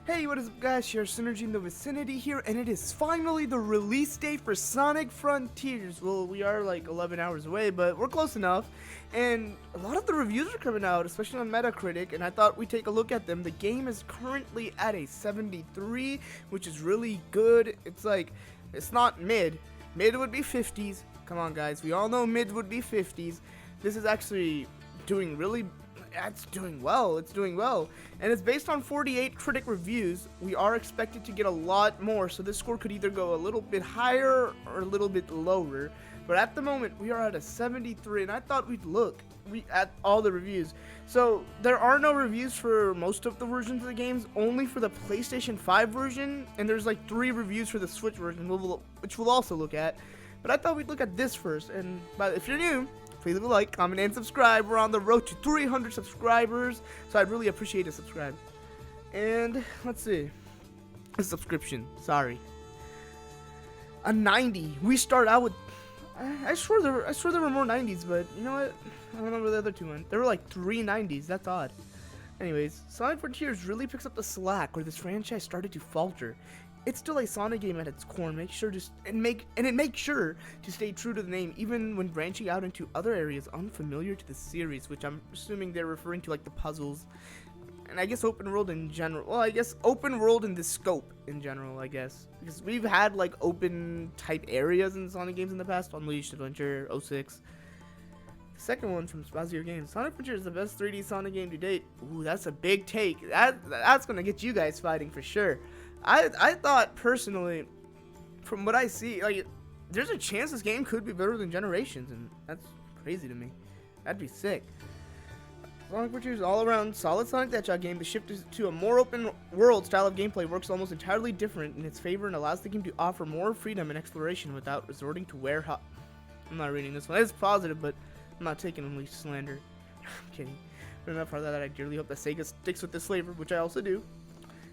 Hey, what is up guys, Share Synergy in the Vicinity here, and it is finally the release date for Sonic Frontiers. Well, we are like 11 hours away, but we're close enough, and a lot of the reviews are coming out, especially on Metacritic, and I thought we'd take a look at them. The game is currently at a 73, which is really good. It's like, it's not mid. Mid would be 50s. Come on guys, we all know mid would be 50s. This is actually doing really it's doing well, and it's based on 48 critic reviews. We are expected to get a lot more, so this score could either go a little bit higher or a little bit lower, but at the moment we are at a 73, and I thought we'd look at all the reviews. So there are no reviews for most of the versions of the games, only for the PlayStation 5 version, and there's like 3 reviews for the Switch version, which we'll also look at, but I thought we'd look at this first. And if you're new, please leave a like, comment, and subscribe. We're on the road to 300 subscribers, so I'd really appreciate a subscribe. And let's see, a subscription. Sorry, a 90. We start out with. I swear there were more 90s, but you know what? I don't remember the other two ones. There were like 3 90s. That's odd. Anyways, Sonic Frontiers really picks up the slack where this franchise started to falter. It's still a Sonic game at its core. Make sure it makes sure to stay true to the name, even when branching out into other areas unfamiliar to the series, which I'm assuming they're referring to like the puzzles, and I guess open world in general. Well, I guess open world in the scope in general, I guess, because we've had like open type areas in Sonic games in the past. Unleashed, Adventure, 06. The second one from Spazio Games. Sonic Frontiers is the best 3D Sonic game to date. Ooh, that's a big take. That's gonna get you guys fighting for sure. I thought personally, from what I see, like, there's a chance this game could be better than Generations, and that's crazy to me. That'd be sick. Sonic Frontiers is all around solid Sonic the Hedgehog game. The shift to a more open world style of gameplay works almost entirely different in its favor and allows the game to offer more freedom and exploration without resorting to warehouse. I'm not reading this one. It's positive, but I'm not taking Unleashed slander. I'm kidding. But enough for that. I dearly hope that Sega sticks with this flavor, which I also do,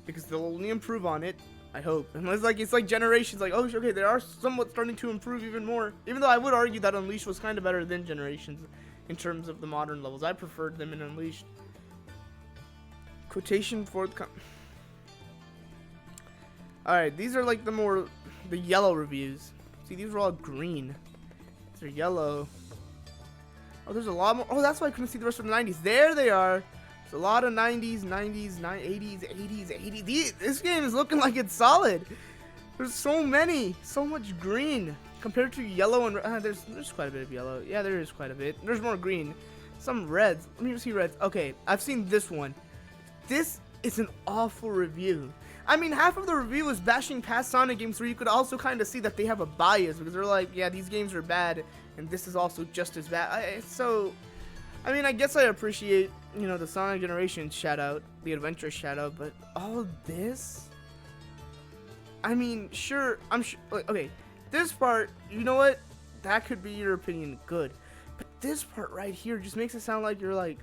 because they'll only improve on it, I hope. Unless it's like Generations, like, oh, okay, they are somewhat starting to improve even more. Even though I would argue that Unleashed was kind of better than Generations in terms of the modern levels. I preferred them in Unleashed. Quotation forthcoming. Alright, these are like the yellow reviews. See, these are all green. These are yellow. Oh, there's a lot more. Oh, that's why I couldn't see the rest of the 90s. There they are. There's a lot of 90s, 80s. This game is looking like it's solid. There's so much green compared to yellow and there's quite a bit of yellow. Yeah, there is quite a bit. There's more green. Some reds. Let me see reds. Okay, I've seen this one. This is an awful review. I mean, half of the review is bashing past Sonic games, where you could also kind of see that they have a bias, because they're like, yeah, these games are bad, and this is also just as bad. I mean, I guess I appreciate, the Sonic Generations shout-out, the Adventure shout-out, but all this? I mean, sure, okay, this part, you know what? That could be your opinion good. But this part right here just makes it sound like you're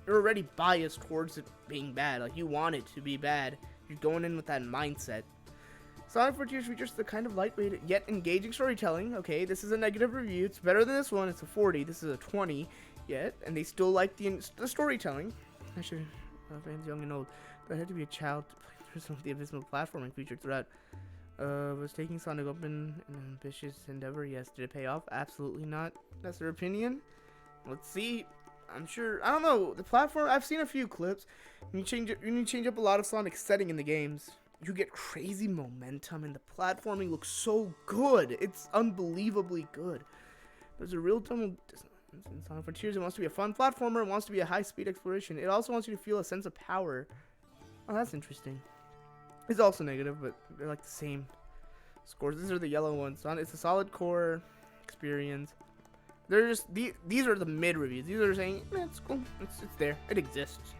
already biased towards it being bad. Like, you want it to be bad. You're going in with that mindset. Sonic Frontiers features the kind of lightweight yet engaging storytelling. Okay, this is a negative review. It's better than this one. It's a 40. This is a 20. Yet, and they still like the storytelling. Actually, fans young and old. Do I have to be a child to play through some of the abysmal platforming featured throughout? Was taking Sonic open an ambitious endeavor? Yes. Did it pay off? Absolutely not. That's their opinion. Let's see. I'm sure. I don't know. The platform. I've seen a few clips. When you change up a lot of Sonic's setting in the games, you get crazy momentum, and the platforming looks so good. It's unbelievably good. There's a real tunnel. In Sonic Frontiers, it wants to be a fun platformer. It wants to be a high-speed exploration. It also wants you to feel a sense of power. Oh, that's interesting. It's also negative, but they're like the same scores. These are the yellow ones. It's a solid core experience. They're just these are the mid reviews. These are saying it's cool. It's there. It exists.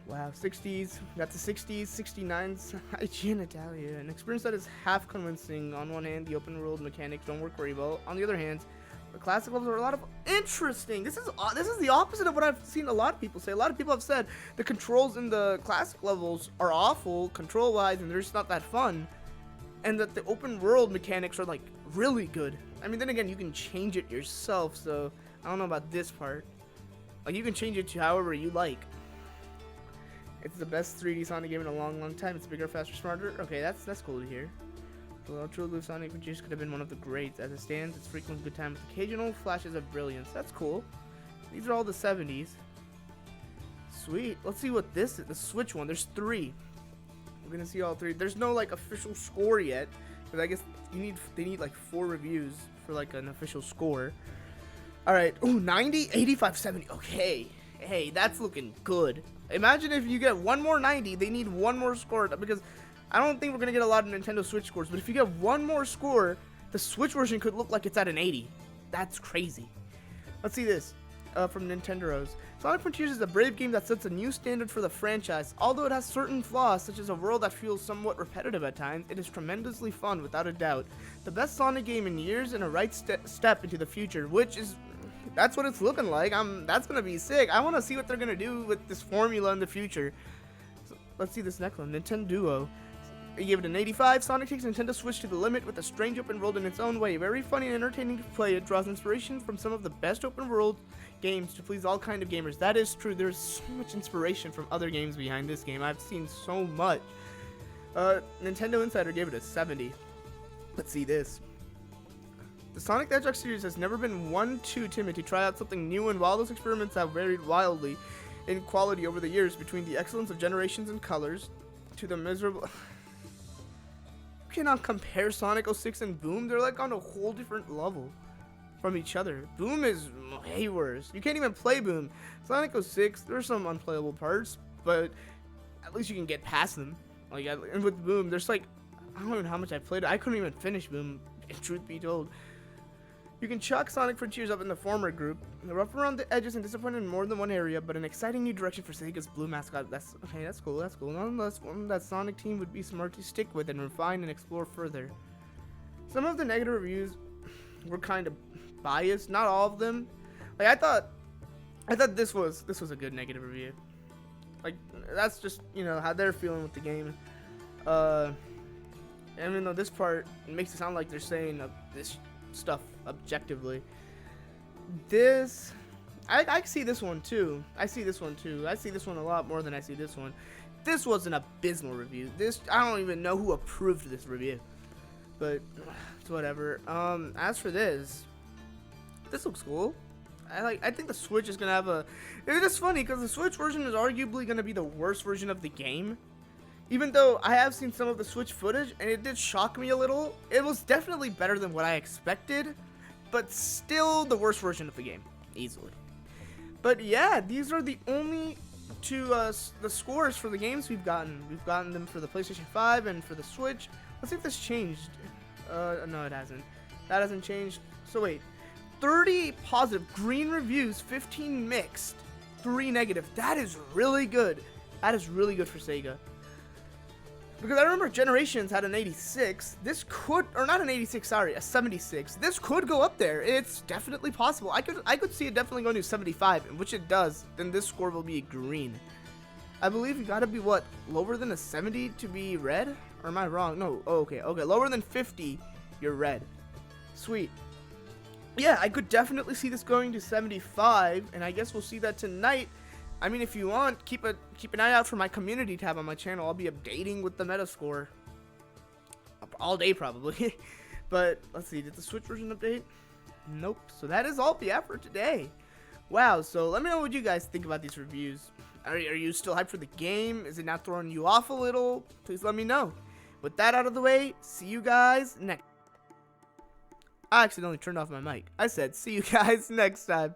Wow, 60s. Got the 60s, 69s. IG and Italia. An experience that is half convincing. On one hand, the open world mechanics don't work very well. On the other hand, the classic levels are a lot of interesting. This is the opposite of what I've seen a lot of people say. A lot of people have said the controls in the classic levels are awful control-wise, and they're just not that fun, and that the open world mechanics are like really good. I mean, then again, you can change it yourself, so I don't know about this part. Like, you can change it to however you like. It's the best 3D Sonic game in a long time. It's bigger, faster, smarter. Okay, that's cool to hear. The Ultra Blue Sonic Frontiers could have been one of the greats. As it stands, it's frequently good time with occasional flashes of brilliance. That's cool. These are all the 70s. Sweet. Let's see what this is. The Switch one. There's 3. We're gonna see all 3. There's no like official score yet, because I guess they need like 4 reviews for like an official score. All right. Ooh, 90, 85, 70. Okay. Hey, that's looking good. Imagine if you get one more 90, they need one more score, because I don't think we're going to get a lot of Nintendo Switch scores, but if you get one more score, the Switch version could look like it's at an 80. That's crazy. Let's see this from Nintendo's. Sonic Frontiers is a brave game that sets a new standard for the franchise. Although it has certain flaws, such as a world that feels somewhat repetitive at times, it is tremendously fun without a doubt. The best Sonic game in years and a right step into the future, which is... That's what it's looking like. That's gonna be sick. I want to see what they're gonna do with this formula in the future. So, let's see this next one. Nintendo Duo. They gave it an 85. Sonic takes Nintendo Switch to the limit with a strange open world in its own way. Very funny and entertaining to play. It draws inspiration from some of the best open world games to please all kind of gamers. That is true. There's so much inspiration from other games behind this game. I've seen so much. Nintendo Insider gave it a 70. Let's see this. The Sonic the Hedgehog series has never been one too timid to try out something new, and while those experiments have varied wildly in quality over the years, between the excellence of generations and colors to the miserable... You cannot compare Sonic 06 and Boom. They're like on a whole different level from each other. Boom is way worse. You can't even play Boom. Sonic 06, there's some unplayable parts, but at least you can get past them. Like, and with Boom, there's like... I don't even know how much I played it. I couldn't even finish Boom, if truth be told. You can chalk Sonic Frontiers up in the former group. They're rough around the edges and disappointed in more than one area, but an exciting new direction for Sega's blue mascot. That's okay, that's cool, that's cool. Nonetheless, one that Sonic team would be smart to stick with and refine and explore further. Some of the negative reviews were kind of biased, not all of them. Like I thought this was a good negative review. Like that's just, you know, how they're feeling with the game. Even though this part makes it sound like they're saying this stuff objectively. This I see this one too. I see this one a lot more than I see this one. This was an abysmal review. I don't even know who approved this review, but it's whatever. As for this looks cool. I think the Switch is gonna have a... It's just funny because the Switch version is arguably gonna be the worst version of the game. Even though I have seen some of the Switch footage, and it did shock me a little. It was definitely better than what I expected, but still the worst version of the game, easily. But yeah, these are the only two the scores for the games we've gotten. We've gotten them for the PlayStation 5 and for the Switch. Let's see if this changed. No, it hasn't. That hasn't changed. So wait, 30 positive, green reviews, 15 mixed, 3 negative. That is really good. That is really good for Sega. Because I remember Generations had an 86. This could, or not an 86, sorry, a 76. This could go up there. It's definitely possible. I could see it definitely going to 75, and which it does. Then this score will be green. I believe you gotta be what, lower than a 70 to be red? Or am I wrong? No. Oh, okay. Lower than 50, you're red. Sweet. Yeah, I could definitely see this going to 75, and I guess we'll see that tonight. I mean, if you want, keep an eye out for my community tab on my channel. I'll be updating with the Metascore all day probably. But let's see, did the Switch version update? Nope. So that is all we have for today. Wow. So let me know what you guys think about these reviews. Are you still hyped for the game? Is it not throwing you off a little? Please let me know. With that out of the way, see you guys next. I accidentally turned off my mic. I said see you guys next time.